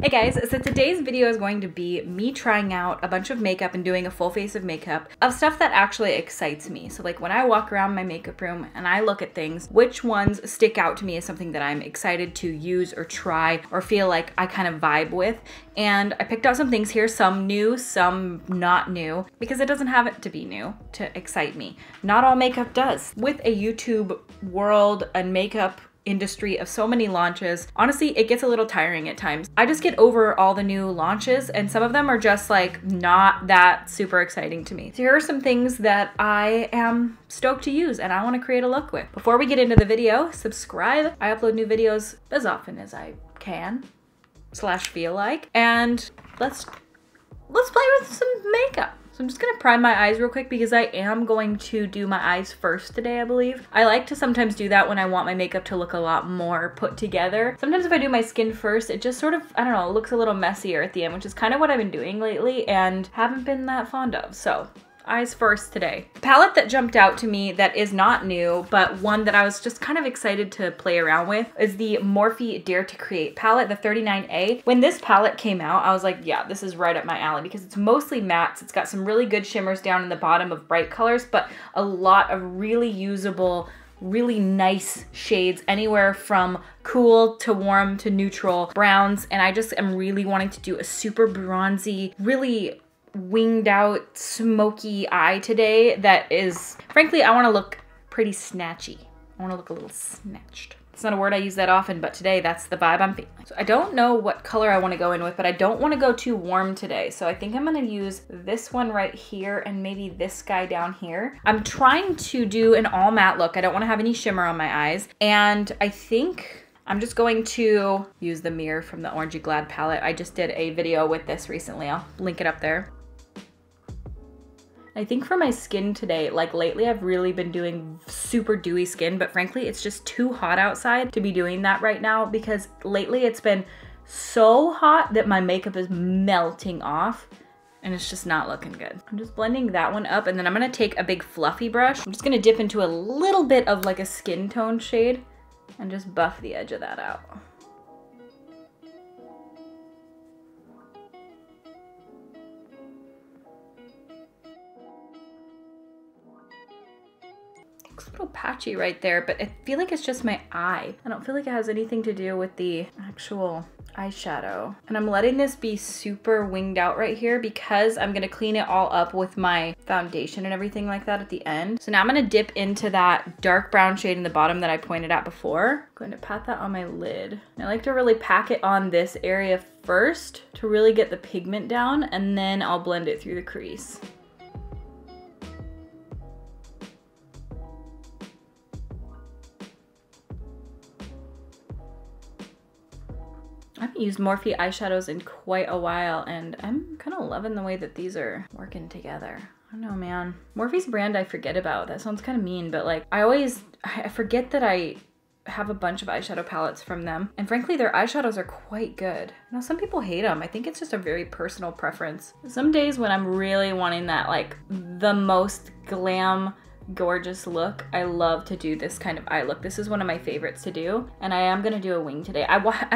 Hey guys, so today's video is going to be me trying out a bunch of makeup and doing a full face of makeup of stuff that actually excites me. So like when I walk around my makeup room and I look at things, which ones stick out to me as something that I'm excited to use or try or feel like I kind of vibe with. And I picked out some things here, some new, some not new, because it doesn't have it to be new to excite me. Not all makeup does. With a YouTube world and makeup industry of so many launches, honestly, it gets a little tiring at times. I just get over all the new launches and some of them are just like not that super exciting to me. So here are some things that I am stoked to use and I want to create a look with. Before we get into the video, subscribe. I upload new videos as often as I can / feel like, and let's play with some makeup. So I'm just gonna prime my eyes real quick because I am going to do my eyes first today, I believe. I like to sometimes do that when I want my makeup to look a lot more put together. Sometimes if I do my skin first, it just sort of, I don't know, it looks a little messier at the end, which is kind of what I've been doing lately and haven't been that fond of. So eyes first today. The palette that jumped out to me that is not new, but one that I was just kind of excited to play around with is the Morphe Dare to Create palette, the 39A. When this palette came out, I was like, yeah, this is right up my alley because it's mostly mattes. It's got some really good shimmers down in the bottom of bright colors, but a lot of really usable, really nice shades, anywhere from cool to warm to neutral browns. And I just am really wanting to do a super bronzy, really winged out smoky eye today that is, frankly, I want to look pretty snatchy. I want to look a little snatched. It's not a word I use that often, but today that's the vibe I'm feeling. So I don't know what color I want to go in with, but I don't want to go too warm today. So I think I'm going to use this one right here and maybe this guy down here. I'm trying to do an all matte look. I don't want to have any shimmer on my eyes. And I think I'm just going to use the mirror from the Orangey Glad palette. I just did a video with this recently. I'll link it up there. I think for my skin today, like lately I've really been doing super dewy skin, but frankly, it's just too hot outside to be doing that right now because lately it's been so hot that my makeup is melting off and it's just not looking good. I'm just blending that one up and then I'm gonna take a big fluffy brush. I'm just gonna dip into a little bit of like a skin tone shade and just buff the edge of that out. Looks a little patchy right there, but I feel like it's just my eye. I don't feel like it has anything to do with the actual eyeshadow. And I'm letting this be super winged out right here because I'm gonna clean it all up with my foundation and everything like that at the end. So now I'm gonna dip into that dark brown shade in the bottom that I pointed at before. I'm going to pat that on my lid. And I like to really pack it on this area first to really get the pigment down, and then I'll blend it through the crease. I haven't used Morphe eyeshadows in quite a while and I'm kind of loving the way that these are working together. I don't know, man. Morphe's brand I forget about. That sounds kind of mean, but like I forget that I have a bunch of eyeshadow palettes from them. And frankly, their eyeshadows are quite good. Now, some people hate them. I think it's just a very personal preference. Some days when I'm really wanting that like the most glam, gorgeous look, I love to do this kind of eye look. This is one of my favorites to do, and I am gonna do a wing today.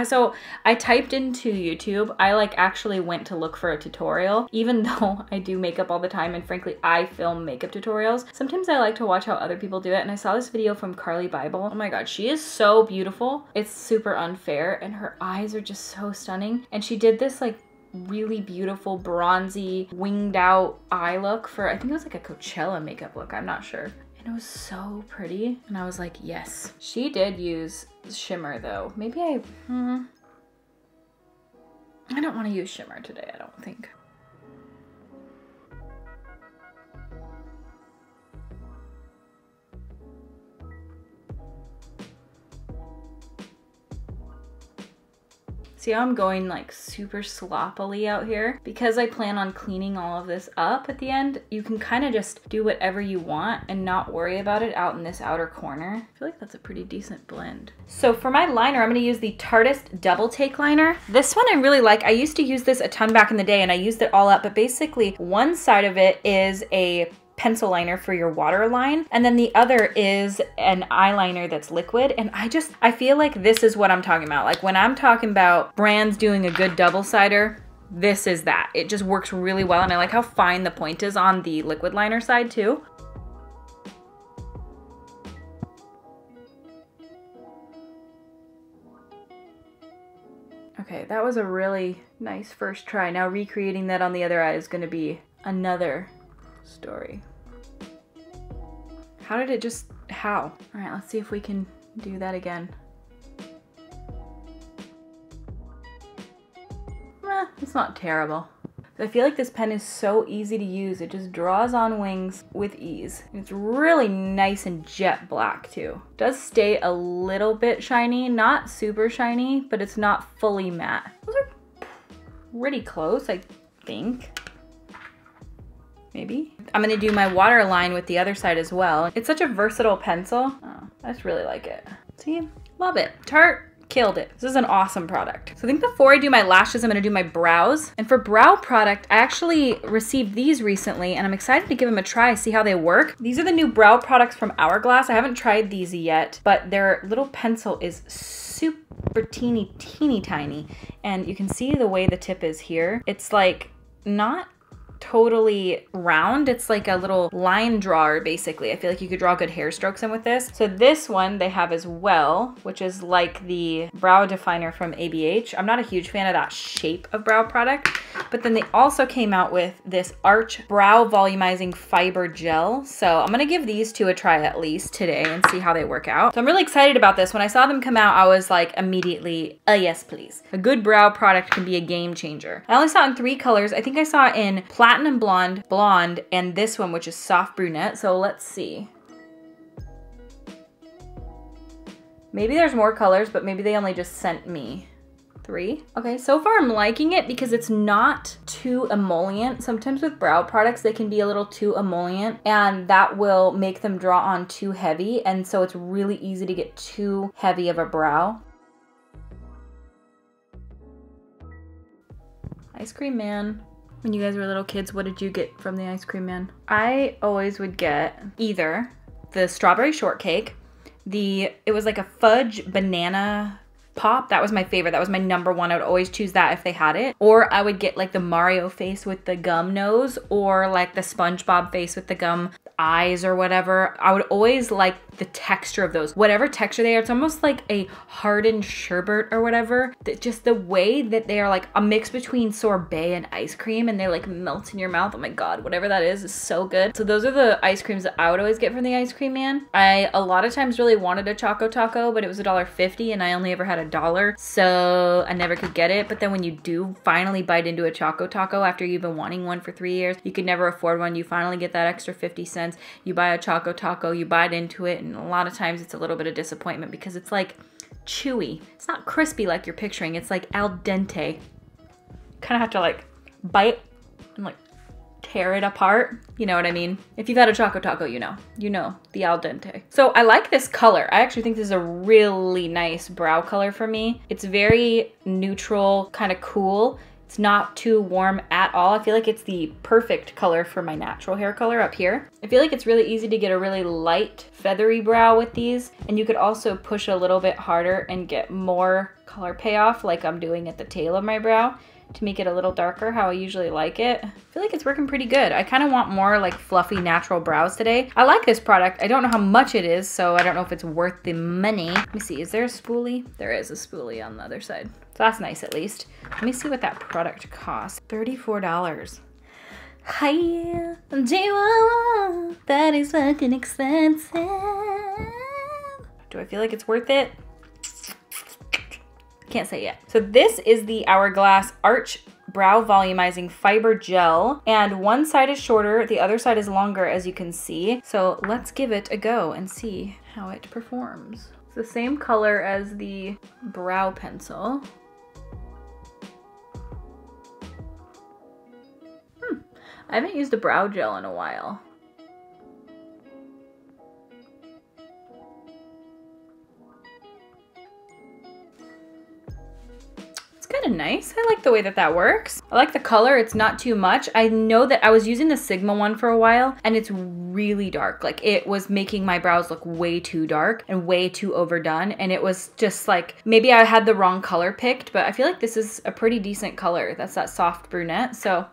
So I typed into YouTube. I like actually went to look for a tutorial, even though I do makeup all the time, and frankly, I film makeup tutorials. Sometimes I like to watch how other people do it, and I saw this video from Carly Bible. Oh my god, she is so beautiful. It's super unfair, and her eyes are just so stunning. And she did this like really beautiful bronzy winged out eye look for, I think it was like a Coachella makeup look, I'm not sure. And it was so pretty and I was like, yes. She did use shimmer though. Maybe I don't want to use shimmer today, I don't think. See how I'm going like super sloppily out here? Because I plan on cleaning all of this up at the end, you can kind of just do whatever you want and not worry about it out in this outer corner. I feel like that's a pretty decent blend. So for my liner, I'm gonna use the Tarteist Double Take Liner. This one I really like. I used to use this a ton back in the day and I used it all up, but basically one side of it is a pencil liner for your waterline, and then the other is an eyeliner that's liquid. And I feel like this is what I'm talking about. Like when I'm talking about brands doing a good double-sider, this is that. It just works really well, and I like how fine the point is on the liquid liner side too. Okay, that was a really nice first try. Now recreating that on the other eye is gonna be another story. How did it just, how? All right, let's see if we can do that again. It's not terrible. I feel like this pen is so easy to use. It just draws on wings with ease. It's really nice and jet black too. It does stay a little bit shiny, not super shiny, but it's not fully matte. Those are pretty close, I think. Maybe. I'm gonna do my waterline with the other side as well. It's such a versatile pencil. Oh, I just really like it. See, love it. Tarte killed it. This is an awesome product. So I think before I do my lashes, I'm gonna do my brows. And for brow product, I actually received these recently and I'm excited to give them a try, see how they work. These are the new brow products from Hourglass. I haven't tried these yet, but their little pencil is super teeny tiny. And you can see the way the tip is here. It's like not totally round. It's like a little line drawer, basically. I feel like you could draw good hair strokes in with this. So this one they have as well, which is like the brow definer from ABH. I'm not a huge fan of that shape of brow product, but then they also came out with this Arch Brow Volumizing Fiber Gel. So I'm gonna give these two a try at least today and see how they work out. So I'm really excited about this. When I saw them come out, I was like immediately, yes, please. A good brow product can be a game changer. I only saw it in 3 colors. I think I saw it in Platinum Blonde, and this one, which is Soft Brunette. So let's see. Maybe there's more colors, but maybe they only just sent me 3. Okay, so far I'm liking it because it's not too emollient. Sometimes with brow products, they can be a little too emollient and that will make them draw on too heavy. And so it's really easy to get too heavy of a brow. Ice Cream Man. When you guys were little kids, what did you get from the Ice Cream Man? I always would get either the strawberry shortcake, it was like a fudge banana pop. That was my favorite. That was my #1. I would always choose that if they had it. Or I would get like the Mario face with the gum nose, or like the SpongeBob face with the gum eyes or whatever. I would always like the texture of those. Whatever texture they are, it's almost like a hardened sherbet or whatever. Just the way that they are like a mix between sorbet and ice cream, and they like melt in your mouth. Oh my God, whatever that is so good. So those are the ice creams that I would always get from the Ice Cream Man. I a lot of times really wanted a Choco Taco, but it was $1.50 and I only ever had $1, so I never could get it. But then when you do finally bite into a Choco Taco after you've been wanting one for 3 years, you could never afford one. You finally get that extra 50 cents. You buy a Choco Taco, you bite into it, and a lot of times it's a little bit of disappointment because it's like chewy. It's not crispy like you're picturing. It's like al dente. Kind of have to like bite and like tear it apart. You know what I mean? If you've had a Choco Taco, you know the al dente. So I like this color. I actually think this is a really nice brow color for me. It's very neutral, kind of cool. It's not too warm at all. I feel like it's the perfect color for my natural hair color up here. I feel like it's really easy to get a really light, feathery brow with these. And you could also push a little bit harder and get more color payoff like I'm doing at the tail of my brow to make it a little darker how I usually like it. I feel like it's working pretty good. I kind of want more like fluffy natural brows today. I like this product. I don't know how much it is, so I don't know if it's worth the money. Let me see, is there a spoolie? There is a spoolie on the other side. So that's nice at least. Let me see what that product costs. $34. Hi, Chihuahua, that is fucking expensive. Do I feel like it's worth it? Can't say yet. So this is the Hourglass Arch Brow Volumizing Fiber Gel, and one side is shorter, the other side is longer, as you can see. So let's give it a go and see how it performs. It's the same color as the brow pencil. I haven't used a brow gel in a while. It's kind of of nice. I like the way that that works. I like the color. It's not too much. I know that I was using the Sigma one for a while and it's really dark. Like it was making my brows look way too dark and way too overdone. And it was just like, maybe I had the wrong color picked, but I feel like this is a pretty decent color. That's that soft brunette. So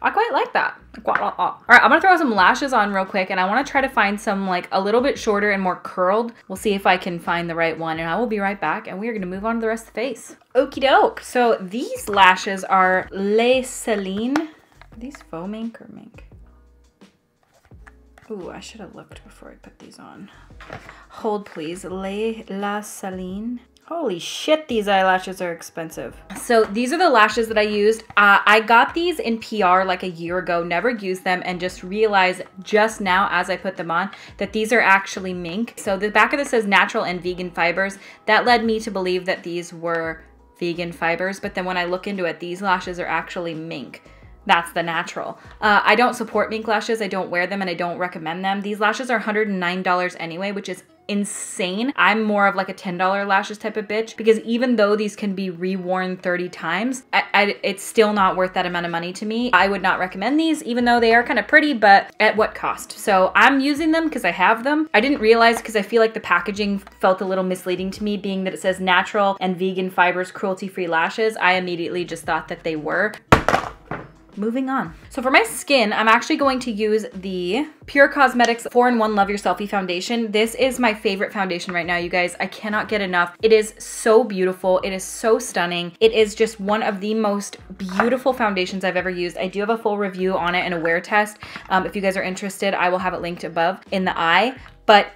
I quite like that. All right, I'm gonna throw some lashes on real quick and I wanna try to find some like a little bit shorter and more curled. We'll see if I can find the right one and I will be right back and we are gonna move on to the rest of the face. Okie doke. So these lashes are Les Céline. Are these faux mink or mink? Ooh, I should have looked before I put these on. Hold please, La Céline. Holy shit, these eyelashes are expensive. So these are the lashes that I used. I got these in PR like a year ago, never used them, and just realized just now as I put them on that these are actually mink. So the back of this says natural and vegan fibers. That led me to believe that these were vegan fibers, but then when I look into it, these lashes are actually mink. That's the natural. I don't support mink lashes. I don't wear them and I don't recommend them. These lashes are $109 anyway, which is insane. I'm more of like a $10 lashes type of bitch because even though these can be reworn 30 times, it's still not worth that amount of money to me. I would not recommend these even though they are kind of pretty, but at what cost? So I'm using them because I have them. I didn't realize because I feel like the packaging felt a little misleading to me, being that it says natural and vegan fibers, cruelty-free lashes. I immediately just thought that they were. Moving on. So for my skin, I'm actually going to use the Pure Cosmetics 4-in-1 Love Your Selfie Foundation. This is my favorite foundation right now, you guys. I cannot get enough. It is so beautiful. It is so stunning. It is just one of the most beautiful foundations I've ever used. I do have a full review on it and a wear test. If you guys are interested, I will have it linked above in the eye. But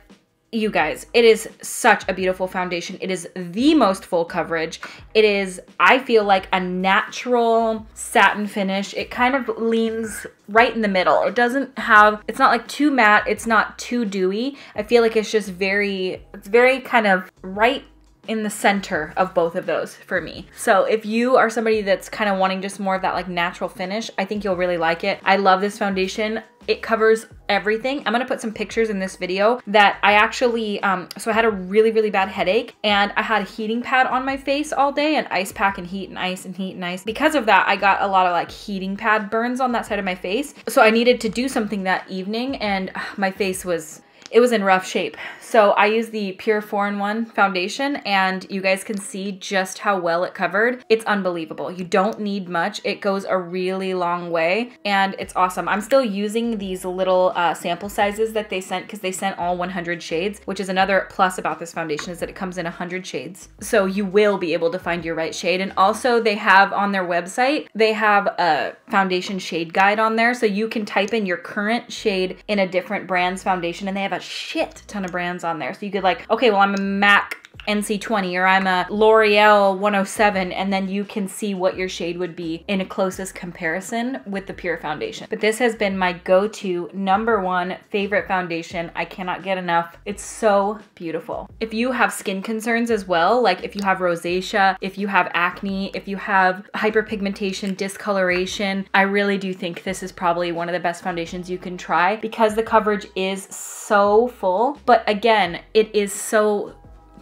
you guys, it is such a beautiful foundation. It is the most full coverage. It is, I feel like, a natural satin finish. It kind of leans right in the middle. It doesn't have, it's not like too matte. It's not too dewy. I feel like it's just it's very kind of right in the center of both of those for me. So if you are somebody that's kind of wanting just more of that like natural finish, I think you'll really like it. I love this foundation. It covers everything. I'm gonna put some pictures in this video that I actually, so I had a really, really bad headache and I had a heating pad on my face all day and ice pack and heat and ice and heat and ice. Because of that, I got a lot of like heating pad burns on that side of my face. So I needed to do something that evening and my face was, it was in rough shape. So I used the Pure 4-in-1 foundation and you guys can see just how well it covered. It's unbelievable. You don't need much. It goes a really long way and it's awesome. I'm still using these little sample sizes that they sent because they sent all 100 shades, which is another plus about this foundation is that it comes in 100 shades. So you will be able to find your right shade. And also they have on their website, they have a foundation shade guide on there. So you can type in your current shade in a different brand's foundation and they have a shit ton of brands on there. So you could like, okay, well, I'm a MAC NC20 or I'm a L'Oreal 107 and then you can see what your shade would be in a closest comparison with the Pure foundation. But this has been my go-to #1 favorite foundation. I cannot get enough. It's so beautiful. If you have skin concerns as well, like if you have rosacea, if you have acne, if you have hyperpigmentation, discoloration, I really do think this is probably one of the best foundations you can try because the coverage is so full. But again, it is so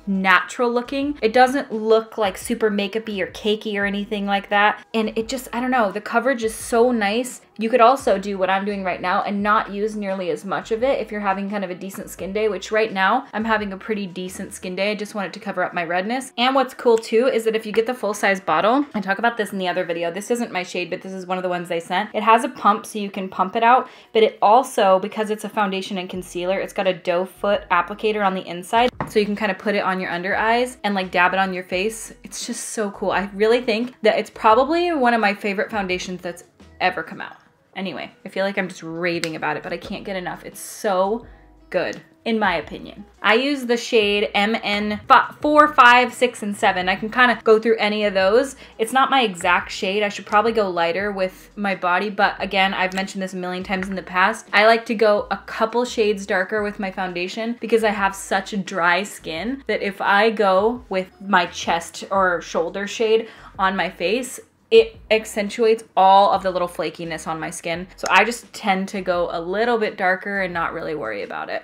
natural looking. It doesn't look like super makeup-y or cakey or anything like that. And it just, I don't know, the coverage is so nice. You could also do what I'm doing right now and not use nearly as much of it if you're having kind of a decent skin day, which right now I'm having a pretty decent skin day. I just wanted to cover up my redness. And what's cool too is that if you get the full-size bottle, I talk about this in the other video, this isn't my shade, but this is one of the ones they sent. It has a pump so you can pump it out, but it also, because it's a foundation and concealer, it's got a doe foot applicator on the inside. So you can kind of put it on your under eyes and like dab it on your face. It's just so cool. I really think that it's probably one of my favorite foundations that's ever come out. Anyway, I feel like I'm just raving about it, but I can't get enough. It's so good, in my opinion. I use the shade MN 4, 5, 6, and 7. I can kind of go through any of those. It's not my exact shade. I should probably go lighter with my body, but again, I've mentioned this a million times in the past. I like to go a couple shades darker with my foundation because I have such dry skin that if I go with my chest or shoulder shade on my face, it accentuates all of the little flakiness on my skin. So I just tend to go a little bit darker and not really worry about it.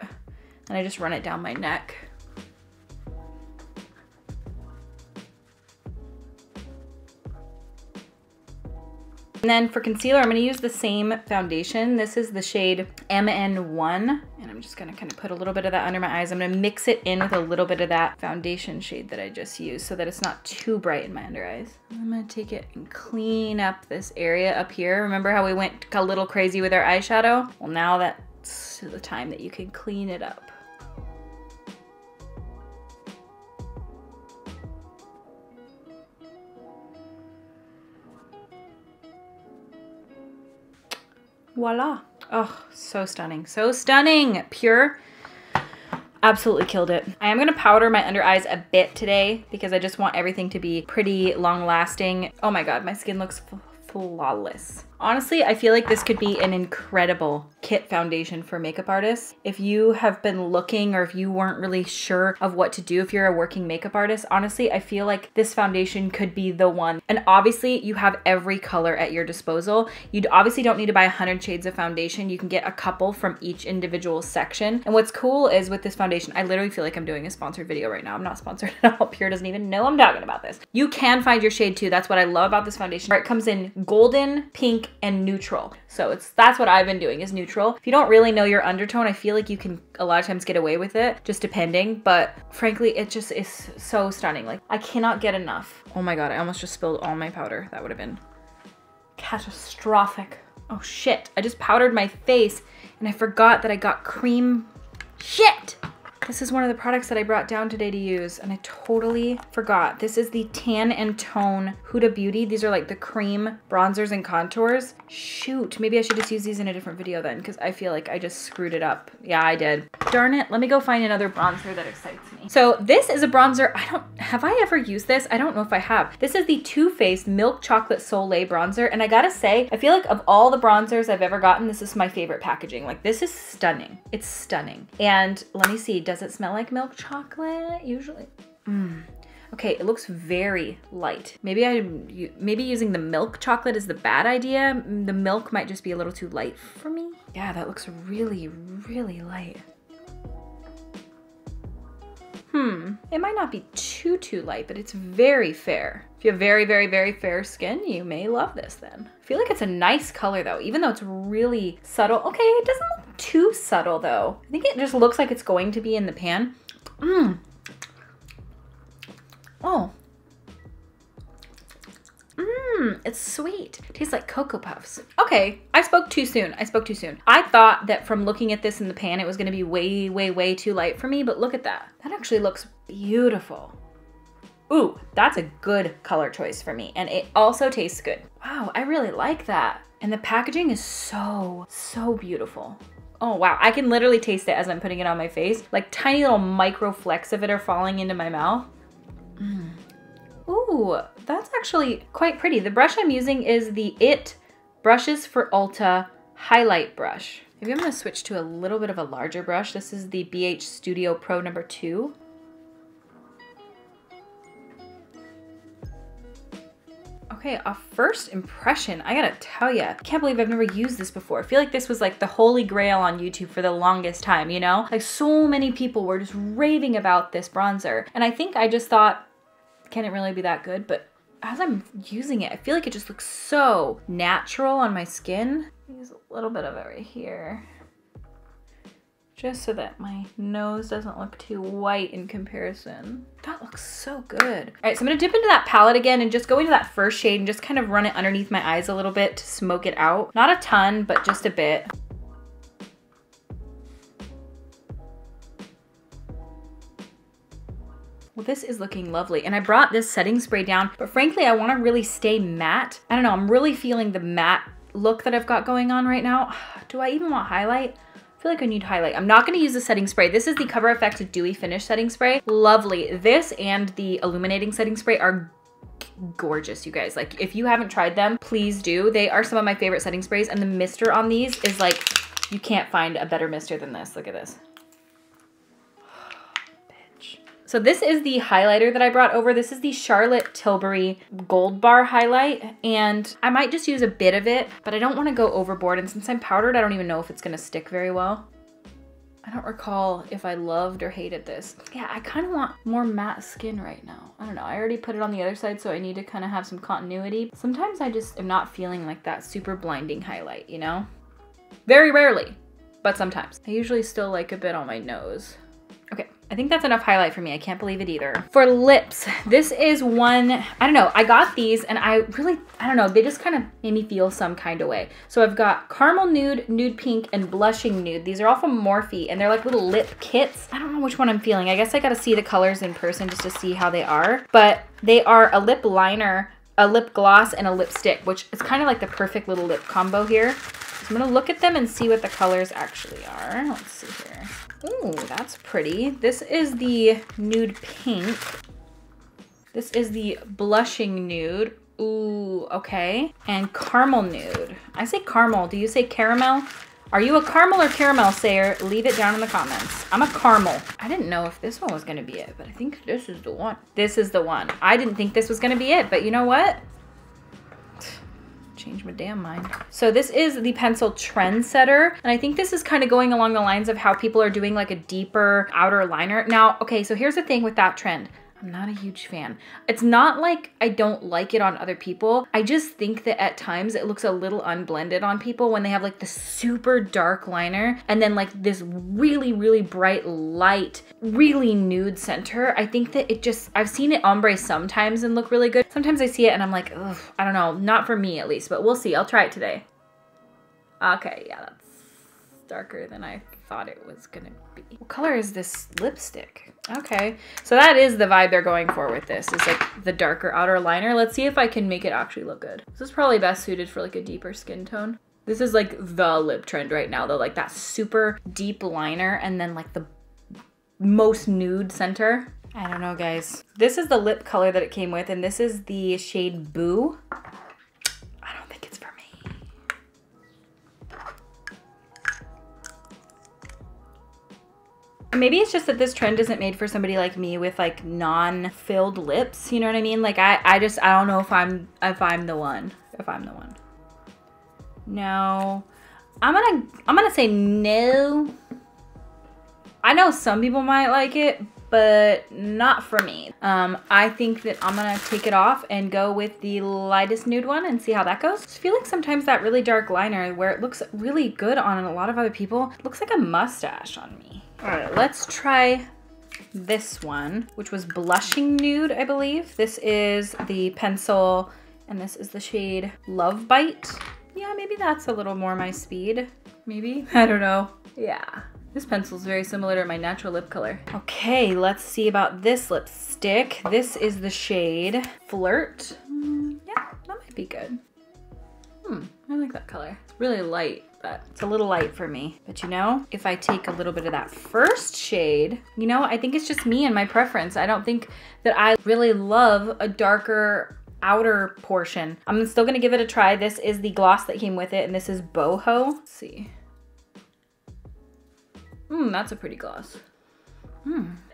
And I just run it down my neck. And then for concealer, I'm gonna use the same foundation. This is the shade MN1. And I'm just gonna kind of put a little bit of that under my eyes. I'm gonna mix it in with a little bit of that foundation shade that I just used so that it's not too bright in my under eyes. I'm gonna take it and clean up this area up here. Remember how we went a little crazy with our eyeshadow? Well, now that's the time that you can clean it up. Voila. Oh, so stunning. So stunning. Pure. Absolutely killed it. I am going to powder my under eyes a bit today because I just want everything to be pretty long lasting. Oh my God, my skin looks flawless. Honestly, I feel like this could be an incredible kit foundation for makeup artists. If you have been looking or if you weren't really sure of what to do if you're a working makeup artist, honestly, I feel like this foundation could be the one. And obviously you have every color at your disposal. You obviously don't need to buy 100 shades of foundation. You can get a couple from each individual section. And what's cool is with this foundation, I literally feel like I'm doing a sponsored video right now. I'm not sponsored at all. Pure doesn't even know I'm talking about this. You can find your shade too. That's what I love about this foundation. It comes in golden, pink, and neutral. So that's what I've been doing is neutral. If you don't really know your undertone, I feel like you can a lot of times get away with it, just depending. But frankly, it just is so stunning. Like I cannot get enough. Oh my God, I almost just spilled all my powder. That would have been catastrophic. Oh shit, I just powdered my face and I forgot that I got cream. Shit! This is one of the products that I brought down today to use and I totally forgot. This is the Tan and Tone Huda Beauty. These are like the cream bronzers and contours. Shoot, maybe I should just use these in a different video then because I feel like I just screwed it up. Yeah, I did. Darn it, let me go find another bronzer that excites me. So this is a bronzer, have I ever used this? I don't know if I have. This is the Too Faced Milk Chocolate Soleil bronzer and I gotta say, I feel like of all the bronzers I've ever gotten, this is my favorite packaging. Like this is stunning. It's stunning. And let me see, does it smell like milk chocolate? Usually. Okay, it looks very light. Maybe using the milk chocolate is the bad idea. The milk might just be a little too light for me. Yeah, that looks really, really light. It might not be too light, but it's very fair. If you have very, very, very fair skin, you may love this then. I feel like it's a nice color though, even though it's really subtle. Okay, it doesn't look too subtle though. I think it just looks like it's going to be in the pan. Oh. It's sweet. It tastes like Cocoa Puffs. Okay, I spoke too soon. I thought that from looking at this in the pan, it was gonna be way, way, way too light for me, but look at that. That actually looks beautiful. Ooh, that's a good color choice for me. And it also tastes good. Wow, I really like that. And the packaging is so beautiful. Oh wow, I can literally taste it as I'm putting it on my face. Like tiny little micro flecks of it are falling into my mouth. Ooh, that's actually quite pretty. The brush I'm using is the IT Brushes for Ulta highlight brush. Maybe I'm gonna switch to a little bit of a larger brush. This is the BH Studio Pro number 2. Okay, a first impression, I gotta tell ya, I can't believe I've never used this before. I feel like this was like the holy grail on YouTube for the longest time, you know? Like so many people were just raving about this bronzer. And I think I just thought, can it really be that good? But as I'm using it, I feel like it just looks so natural on my skin. Use a little bit of it right here, just so that my nose doesn't look too white in comparison. That looks so good. All right, so I'm gonna dip into that palette again and just go into that first shade and just kind of run it underneath my eyes a little bit to smoke it out. Not a ton, but just a bit. Well, this is looking lovely. And I brought this setting spray down, but frankly, I wanna really stay matte. I don't know, I'm really feeling the matte look that I've got going on right now. Do I even want highlight? I feel like I need highlight. I'm not gonna use the setting spray. This is the Cover FX Dewy Finish setting spray. Lovely. This and the illuminating setting spray are gorgeous, you guys. Like if you haven't tried them, please do. They are some of my favorite setting sprays, and the mister on these is like, you can't find a better mister than this. Look at this. So this is the highlighter that I brought over. This is the Charlotte Tilbury Gold Bar highlight, and I might just use a bit of it, but I don't want to go overboard. And since I'm powdered, I don't even know if it's going to stick very well. I don't recall if I loved or hated this. Yeah, I kind of want more matte skin right now. I don't know. I already put it on the other side, so I need to kind of have some continuity. Sometimes I just am not feeling like that super blinding highlight, you know? Very rarely, but sometimes. I usually still like a bit on my nose. Okay, I think that's enough highlight for me. I can't believe it either. For lips, this is one, I don't know, I got these and I don't know, they just kind of made me feel some kind of way. So I've got Caramel Nude, Nude Pink, and Blushing Nude. These are all from Morphe and they're like little lip kits. I don't know which one I'm feeling. I guess I gotta see the colors in person just to see how they are. But they are a lip liner, a lip gloss, and a lipstick, which is kind of like the perfect little lip combo here. So I'm gonna look at them and see what the colors actually are. Let's see here. Ooh, that's pretty. This is the Nude Pink. This is the Blushing Nude. Ooh, okay. And Caramel Nude. I say caramel. Do you say caramel? Are you a caramel or caramel sayer? Leave it down in the comments. I'm a caramel. I didn't know if this one was gonna be it, but I think this is the one. This is the one. I didn't think this was gonna be it, but you know what? Change my damn mind. So this is the pencil Trendsetter, and I think this is kind of going along the lines of how people are doing like a deeper outer liner. Now, okay, so here's the thing with that trend. I'm not a huge fan. It's not like I don't like it on other people. I just think that at times it looks a little unblended on people when they have like the super dark liner and then like this really, really bright light, really nude center. I think that it just, I've seen it ombre sometimes and look really good. Sometimes I see it and I'm like, ugh, I don't know, not for me at least, but we'll see. I'll try it today. Okay, yeah, that's darker than I thought it was gonna be. What color is this lipstick? Okay, so that is the vibe they're going for with this, is like the darker outer liner. Let's see if I can make it actually look good. This is probably best suited for like a deeper skin tone. This is like the lip trend right now though, like that super deep liner and then like the most nude center. I don't know, guys. This is the lip color that it came with, and this is the shade Boo. I don't think it's for me. Maybe it's just that this trend isn't made for somebody like me with like non-filled lips, you know what I mean? Like I don't know if I'm the one. No. I'm gonna say no. I know some people might like it, but not for me. I think that I'm gonna take it off and go with the lightest nude one and see how that goes. I feel like sometimes that really dark liner where it looks really good on a lot of other people, looks like a mustache on me. All right, let's try this one, which was Blushing Nude, I believe. This is the pencil, and this is the shade Love Bite. Yeah, maybe that's a little more my speed. Maybe, I don't know. Yeah, this pencil is very similar to my natural lip color. Okay, let's see about this lipstick. This is the shade Flirt. Yeah, that might be good. I like that color. It's really light, but it's a little light for me. But you know, if I take a little bit of that first shade, you know, I think it's just me and my preference. I don't think that I really love a darker outer portion. I'm still gonna give it a try. This is the gloss that came with it, and this is Boho. Let's see. That's a pretty gloss.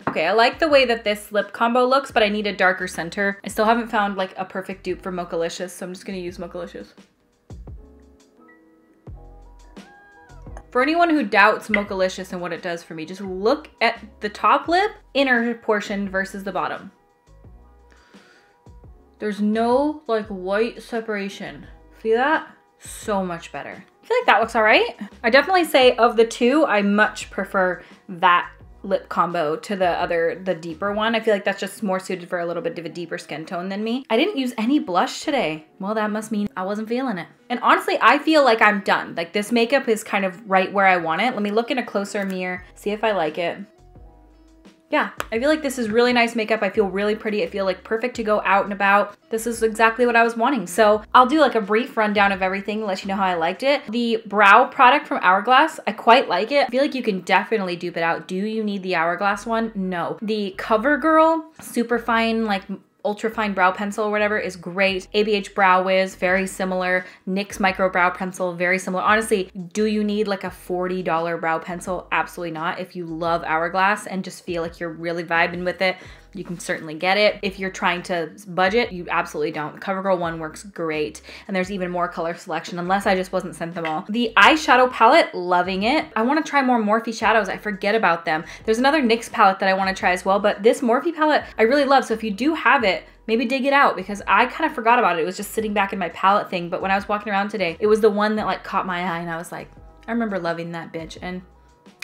Okay, I like the way that this lip combo looks, but I need a darker center. I still haven't found like a perfect dupe for Mochalicious, so I'm just gonna use Mochalicious. For anyone who doubts Mochalicious and what it does for me, just look at the top lip, inner portion versus the bottom. There's no like white separation. See that? So much better. I feel like that looks all right. I definitely say of the two, I much prefer that lip combo to the deeper one. I feel like that's just more suited for a little bit of a deeper skin tone than me. I didn't use any blush today. Well, that must mean I wasn't feeling it. And honestly, I feel like I'm done. Like this makeup is kind of right where I want it. Let me look in a closer mirror, see if I like it. Yeah, I feel like this is really nice makeup. I feel really pretty. I feel like perfect to go out and about. This is exactly what I was wanting. So I'll do like a brief rundown of everything, let you know how I liked it. The brow product from Hourglass, I quite like it. I feel like you can definitely dupe it out. Do you need the Hourglass one? No. The CoverGirl super fine, like ultra fine brow pencil or whatever is great. ABH Brow Wiz, very similar. NYX Micro Brow Pencil, very similar. Honestly, do you need like a $40 brow pencil? Absolutely not. If you love Hourglass and just feel like you're really vibing with it, you can certainly get it. If you're trying to budget, you absolutely don't. CoverGirl one works great. And there's even more color selection, unless I just wasn't sent them all. The eyeshadow palette, loving it. I want to try more Morphe shadows. I forget about them. There's another NYX palette that I want to try as well, but this Morphe palette I really love. So if you do have it, maybe dig it out, because I kind of forgot about it. It was just sitting back in my palette thing. But when I was walking around today, it was the one that like caught my eye and I was like, I remember loving that bitch. And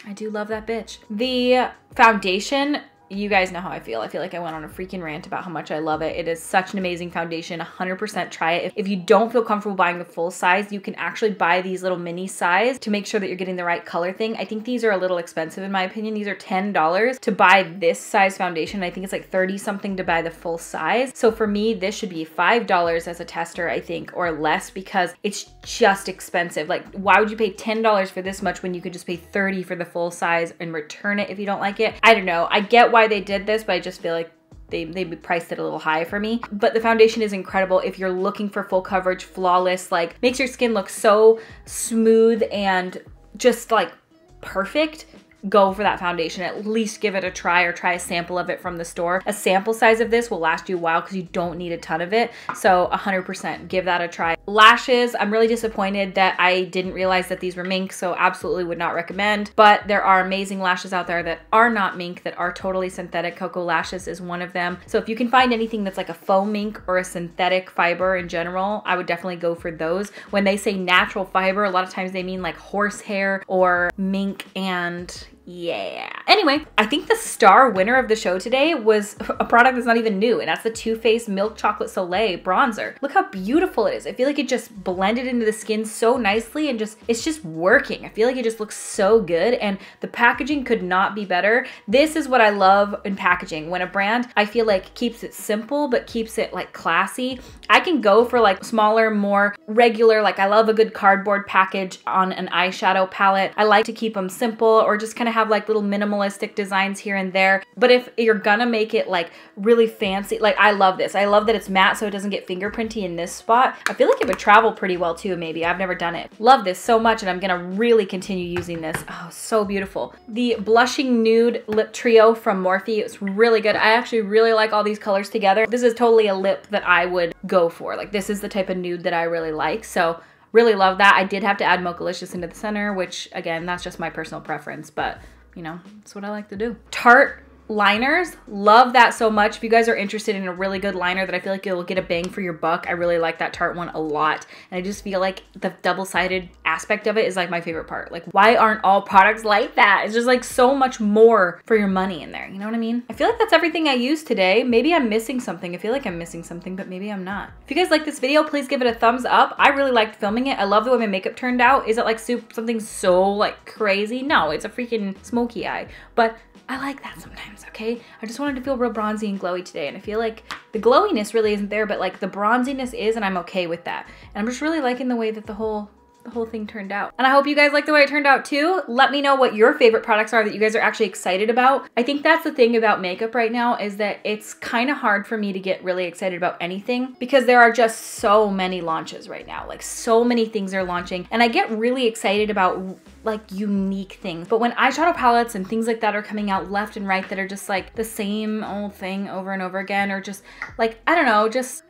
I do love that bitch. The foundation, you guys know how I feel. I feel like I went on a freaking rant about how much I love it. It is such an amazing foundation. 100% try it. If you don't feel comfortable buying the full size, you can actually buy these little mini size to make sure that you're getting the right color thing. I think these are a little expensive in my opinion. These are $10 to buy this size foundation. I think it's like 30 something to buy the full size. So for me, this should be $5 as a tester, I think, or less, because it's just expensive. Like, why would you pay $10 for this much when you could just pay 30 for the full size and return it if you don't like it? I don't know. I get why they did this, but I just feel like they priced it a little high for me. But the foundation is incredible if you're looking for full coverage, flawless, like makes your skin look so smooth and just like perfect. Go for that foundation. At least give it a try, or try a sample of it from the store. A sample size of this will last you a while because you don't need a ton of it. So 100% give that a try. Lashes, I'm really disappointed that I didn't realize that these were mink, so absolutely would not recommend. But there are amazing lashes out there that are not mink, that are totally synthetic. Cocoa Lashes is one of them. So if you can find anything that's like a faux mink or a synthetic fiber in general, I would definitely go for those. When they say natural fiber, a lot of times they mean like horsehair or mink, and yeah. Anyway, I think the star winner of the show today was a product that's not even new, and that's the Too Faced Milk Chocolate Soleil bronzer. Look how beautiful it is. I feel like it just blended into the skin so nicely, and it's just working. I feel like it just looks so good, and the packaging could not be better. This is what I love in packaging. When a brand, I feel like, keeps it simple but keeps it like classy. I can go for like smaller, more regular, like I love a good cardboard package on an eyeshadow palette. I like to keep them simple, or just kind of have like little minimalistic designs here and there. But if you're gonna make it like really fancy, like I love this. I love that it's matte so it doesn't get fingerprinty in this spot. I feel like it would travel pretty well too, maybe. I've never done it. Love this so much, and I'm gonna really continue using this. Oh, so beautiful. The Blushing Nude Lip Trio from Morphe, it's really good. I actually really like all these colors together. This is totally a lip that I would go for. Like, this is the type of nude that I really like. So really love that. I did have to add Mochalicious into the center, which again, that's just my personal preference, but you know, that's what I like to do. Tarte liners, love that so much. If you guys are interested in a really good liner that I feel like you'll get a bang for your buck, I really like that Tarte one a lot. And I just feel like the double-sided aspect of it is like my favorite part. Like, why aren't all products like that? It's just like so much more for your money in there. You know what I mean? I feel like that's everything I used today. Maybe I'm missing something. I feel like I'm missing something, but maybe I'm not. If you guys like this video, please give it a thumbs up. I really liked filming it. I love the way my makeup turned out. Is it like something so like crazy? No, it's a freaking smoky eye. But I like that sometimes, okay? I just wanted to feel real bronzy and glowy today, and I feel like the glowiness really isn't there, but like the bronziness is, and I'm okay with that. And I'm just really liking the way that the whole thing turned out. And I hope you guys like the way it turned out too. Let me know what your favorite products are that you guys are actually excited about. I think that's the thing about makeup right now, is that it's kind of hard for me to get really excited about anything because there are just so many launches right now. Like, so many things are launching, and I get really excited about like unique things. But when eyeshadow palettes and things like that are coming out left and right that are just like the same old thing over and over again, or just like, I don't know, just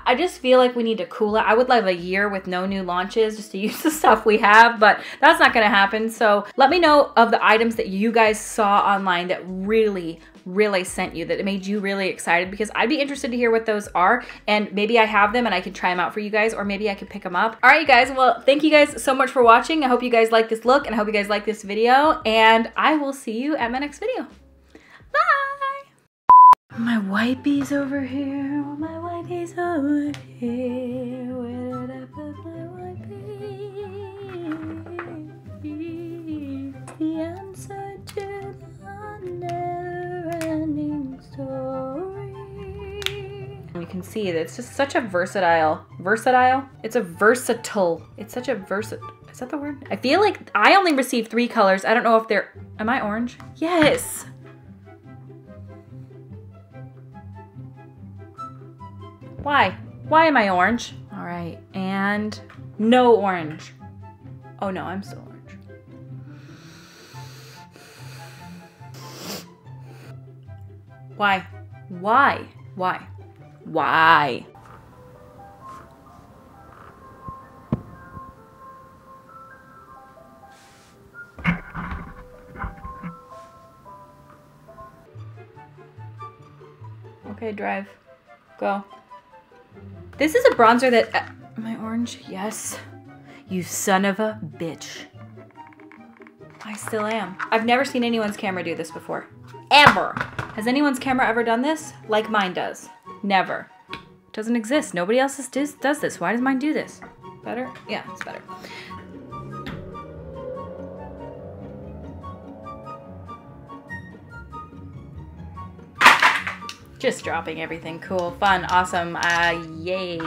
I just feel like we need to cool it. I would love a year with no new launches just to use the stuff we have, but that's not gonna happen. So let me know of the items that you guys saw online that really sent you, that made you really excited, because I'd be interested to hear what those are, and maybe I have them and I can try them out for you guys, or maybe I could pick them up. All right, you guys, well, thank you guys so much for watching. I hope you guys like this look, and I hope you guys like this video, and I will see you at my next video. Bye! My wipies over here, my wipies over here, where did I put my wipies? The answer to the never-ending story. You can see that it's just such a versatile, it's a versatile, it's such a is that the word? I feel like I only received 3 colors. I don't know if they're, am I orange? Yes. Why? Why am I orange? All right, and no orange. Oh no, I'm still orange. Why? Why? Why? Why? Okay, drive. Go. This is a bronzer that... am I orange? Yes. You son of a bitch. I still am. I've never seen anyone's camera do this before. Ever. Has anyone's camera ever done this? Like mine does. Never. Doesn't exist. Nobody else does this. Why does mine do this? Better? Yeah, it's better. Just dropping everything. Cool, fun, awesome. Yay.